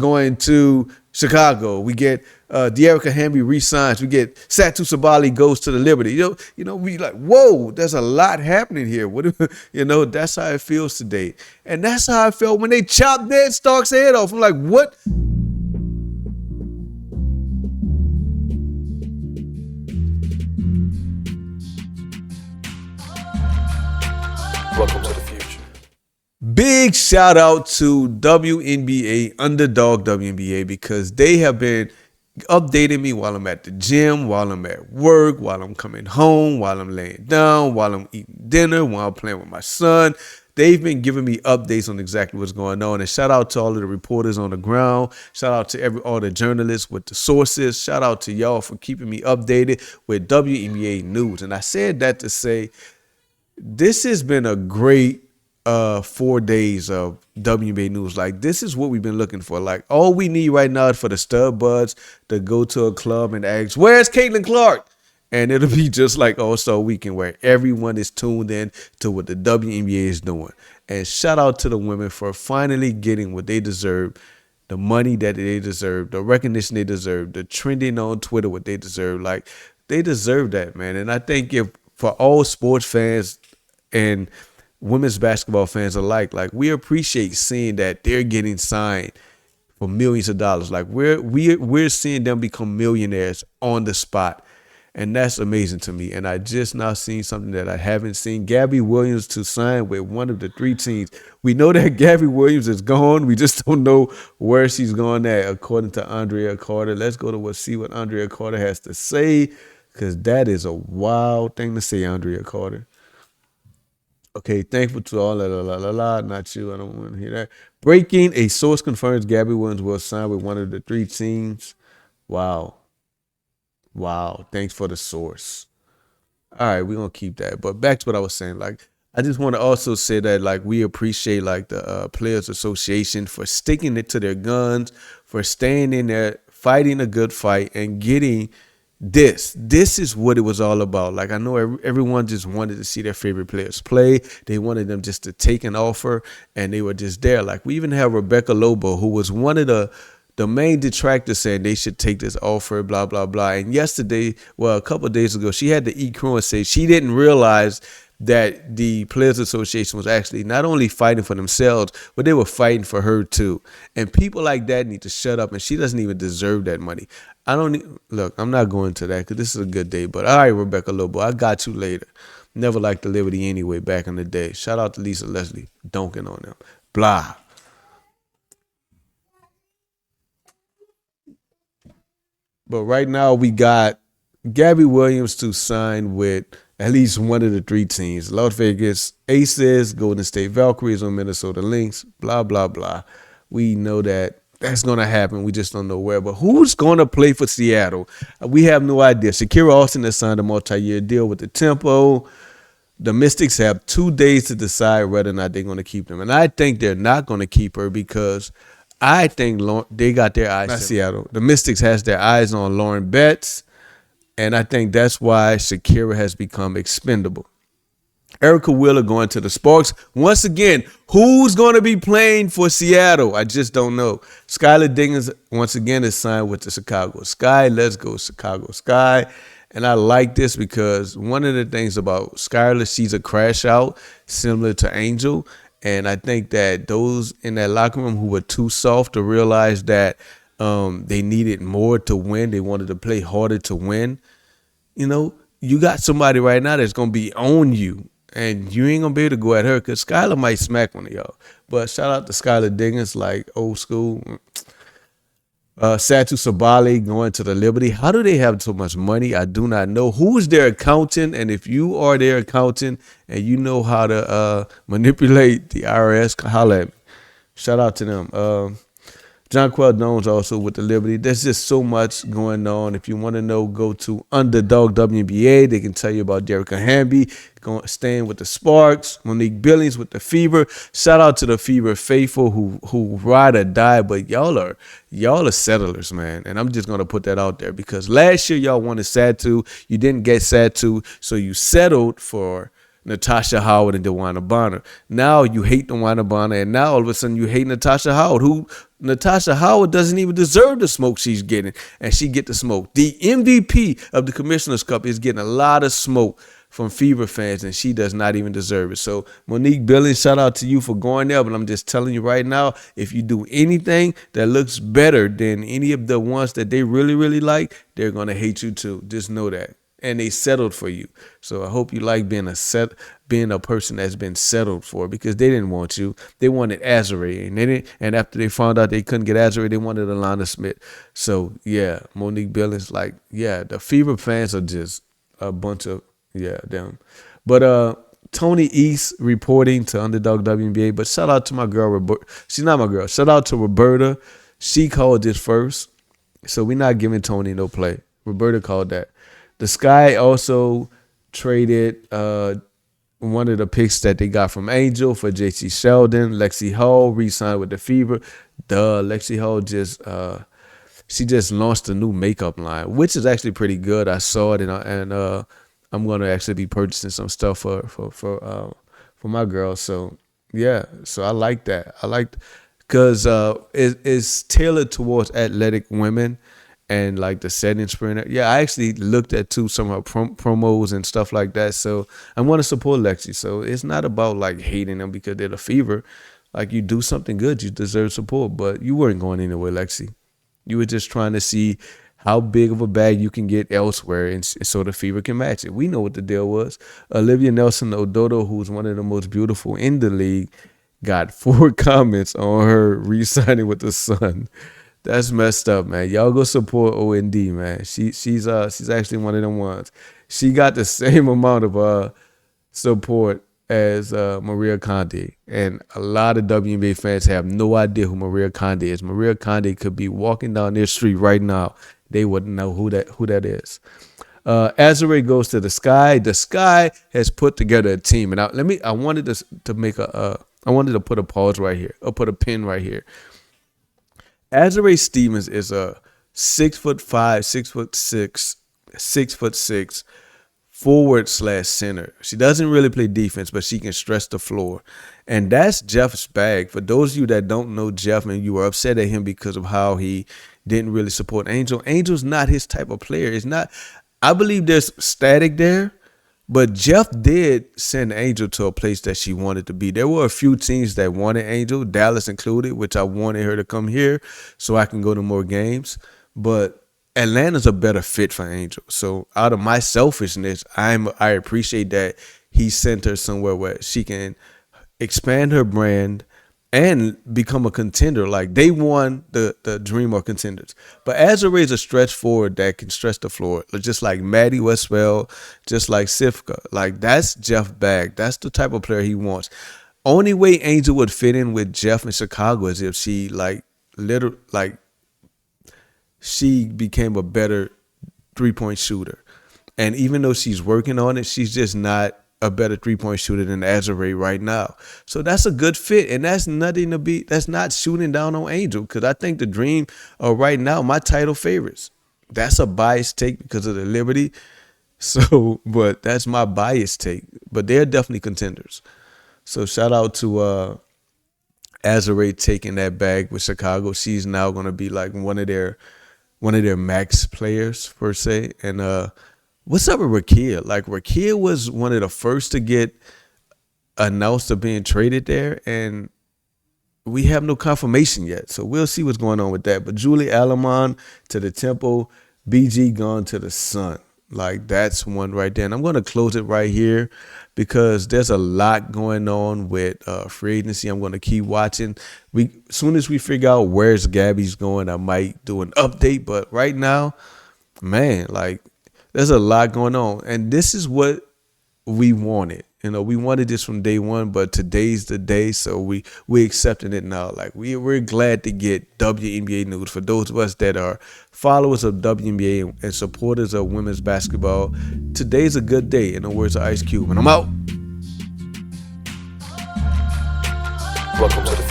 going to Chicago. We get De'Arica Hamby re-signs. We get Satu Sabali goes to the Liberty. We like, whoa, there's a lot happening here. That's how it feels today. And that's how I felt when they chopped Ned Stark's head off. I'm like, what? Welcome to the future. Big shout out to WNBA, Underdog WNBA, because they have been updating me while I'm at the gym, while I'm at work, while I'm coming home, while I'm laying down, while I'm eating dinner, while I'm playing with my son. They've been giving me updates on exactly what's going on. And shout out to all of the reporters on the ground. Shout out to all the journalists with the sources. Shout out to y'all for keeping me updated with WNBA news. And I said that to say this has been a great 4 days of WNBA news. Like, this is what we've been looking for. Like, all we need right now is for the stud buds to go to a club and ask, where's Caitlin Clark? And it'll be just like All-Star Weekend, where everyone is tuned in to what the WNBA is doing. And shout out to the women for finally getting what they deserve, the money that they deserve, the recognition they deserve, the trending on Twitter what they deserve. Like, they deserve that, man. And I think if for all sports fans and women's basketball fans alike, like, we appreciate seeing that they're getting signed for millions of dollars. Like, we're seeing them become millionaires on the spot. And that's amazing to me. And I just now seen something that I haven't seen. Gabby Williams to sign with one of the 3 teams. We know that Gabby Williams is gone. We just don't know where she's going at, according to Andrea Carter. Let's go to see what Andrea Carter has to say, because that is a wild thing to say, Andrea Carter. Okay, thankful to all not you. I don't want to hear that. Breaking, a source confirms Gabby Williams will sign with one of the 3 teams. Wow. Thanks for the source. All right, we're going to keep that. But back to what I was saying. Like, I just want to also say that, like, we appreciate, like, the Players Association for sticking it to their guns, for staying in there, fighting a good fight, and getting this is what it was all about. Like, I know everyone just wanted to see their favorite players play. They wanted them just to take an offer, and they were just there. Like, we even have Rebecca Lobo, who was one of the main detractors, saying they should take this offer, blah, blah, blah. And a couple of days ago, she had to eat crow and say she didn't realize that the Players Association was actually not only fighting for themselves, but they were fighting for her too. And people like that need to shut up, and she doesn't even deserve that money. Look, I'm not going to that because this is a good day. But all right, Rebecca Lobo, I got you later. Never liked the Liberty anyway back in the day. Shout out to Lisa Leslie, dunking on them. Blah. But right now we got Gabby Williams to sign with at least one of the 3 teams. Las Vegas Aces, Golden State Valkyries, or Minnesota Lynx, blah, blah, blah. We know that that's going to happen. We just don't know where. But who's going to play for Seattle? We have no idea. Shakira Austin has signed a multi-year deal with the Tempo. The Mystics have 2 days to decide whether or not they're going to keep them. And I think they're not going to keep her because I think they got their eyes on Seattle. The Mystics has their eyes on Lauren Betts, and I think that's why Shakira has become expendable. Erica Wheeler going to the Sparks. Once again, who's going to be playing for Seattle? I just don't know. Skylar Diggins, once again, is signed with the Chicago Sky. Let's go Chicago Sky. And I like this because one of the things about Skylar, she's a crash out, similar to Angel. And I think that those in that locker room who were too soft to realize that they needed more to win, they wanted to play harder to win. You got somebody right now that's going to be on you. And you ain't going to be able to go at her because Skylar might smack one of y'all. But shout out to Skylar Diggins, like old school. Satu Sabali going to the Liberty. How do they have so much money? I do not know. Who is their accountant? And if you are their accountant and you know how to manipulate the IRS, holla at me. Shout out to them. John Queldone's also with the Liberty. There's just so much going on. If you want to know, go to Underdog WNBA. They can tell you about De'Arica Hamby staying with the Sparks. Monique Billings with the Fever. Shout out to the Fever faithful who ride or die, but y'all are settlers, man. And I'm just gonna put that out there, because last year y'all wanted Satu, you didn't get Satu, so you settled for Natasha Howard and DeWanna Bonner. Now you hate DeWanna Bonner, and now all of a sudden you hate Natasha Howard, who Natasha Howard doesn't even deserve the smoke she's getting, and she get the smoke. The MVP of the Commissioner's Cup is getting a lot of smoke from Fever fans, and she does not even deserve it. So Monique Billings, shout out to you for going there, but I'm just telling you right now, if you do anything that looks better than any of the ones that they really, really like, they're going to hate you too. Just know that. And they settled for you. So I hope you like being a person that's been settled for, because they didn't want you. They wanted Azare, and after they found out they couldn't get Azare, they wanted Alana Smith. So yeah, Monique Billings, like, yeah, the Fever fans are just a bunch of them. But Tony East reporting to Underdog WNBA. But shout out to my girl Roberta. She's not my girl. Shout out to Roberta. She called this first. So we're not giving Tony no play. Roberta called that. The Sky also traded one of the picks that they got from Angel for JC Sheldon. Lexi Hall re-signed with the Fever. Lexi Hall just launched a new makeup line, which is actually pretty good. I saw it, and I'm gonna actually be purchasing some stuff for my girl. So yeah, so I like that. I like, because it's tailored towards athletic women. And like the setting sprinter. Yeah, I actually looked at some of her promos and stuff like that. So I want to support Lexi. So it's not about like hating them because they're the Fever. Like, you do something good, you deserve support. But you weren't going anywhere, Lexi. You were just trying to see how big of a bag you can get elsewhere, and so the Fever can match it. We know what the deal was. Olivia Nelson-Ododo, who's one of the most beautiful in the league, got 4 comments on her re-signing with the Sun. That's messed up, man. Y'all go support OND, man. She's actually one of them ones. She got the same amount of support as Maria Conde, and a lot of WNBA fans have no idea who Maria Conde is. Maria Conde could be walking down their street right now. They wouldn't know who that is. Azare goes to the Sky. The Sky has put together a team, and I wanted to put a pause right here, or put a pin right here. Azare Stevens is a 6'5", 6'6", 6'6" forward/center. She doesn't really play defense, but she can stretch the floor. And that's Jeff's bag. For those of you that don't know Jeff and you were upset at him because of how he didn't really support Angel, Angel's not his type of player. It's not. I believe there's static there. But Jeff did send Angel to a place that she wanted to be. There were a few teams that wanted Angel, Dallas included, which I wanted her to come here so I can go to more games. But Atlanta's a better fit for Angel. So out of my selfishness, I appreciate that he sent her somewhere where she can expand her brand and become a contender. Like, they won the dream of contenders. But Azare is a stretch forward that can stretch the floor, just like Maddie Westwell, just like Sifka. Like, that's Jeff bag. That's the type of player he wants. Only way Angel would fit in with Jeff in Chicago is if she she became a better 3-point shooter. And even though she's working on it, she's just not a better 3-point shooter than Azare right now. So that's a good fit, and that's not shooting down on Angel, because I think the Dream are right now my title favorites. That's a biased take because of the Liberty. So, but that's my biased take. But they're definitely contenders. So shout out to Azare taking that bag with Chicago. She's now going to be like one of their max players per se. And what's up with Rakia? Like, Rakia was one of the first to get announced of being traded there, and we have no confirmation yet. So we'll see what's going on with that. But Julie Alamon to the Temple, BG gone to the Sun. Like, that's one right there. And I'm going to close it right here because there's a lot going on with free agency. I'm going to keep watching. As soon as we figure out where's Gabby's going, I might do an update. But right now, man, like, there's a lot going on, and this is what we wanted. We wanted this from day one, but today's the day, so we accepting it now. Like, we're glad to get WNBA news. For those of us that are followers of WNBA and supporters of women's basketball, today's a good day, in the words of Ice Cube. And I'm out. Welcome to the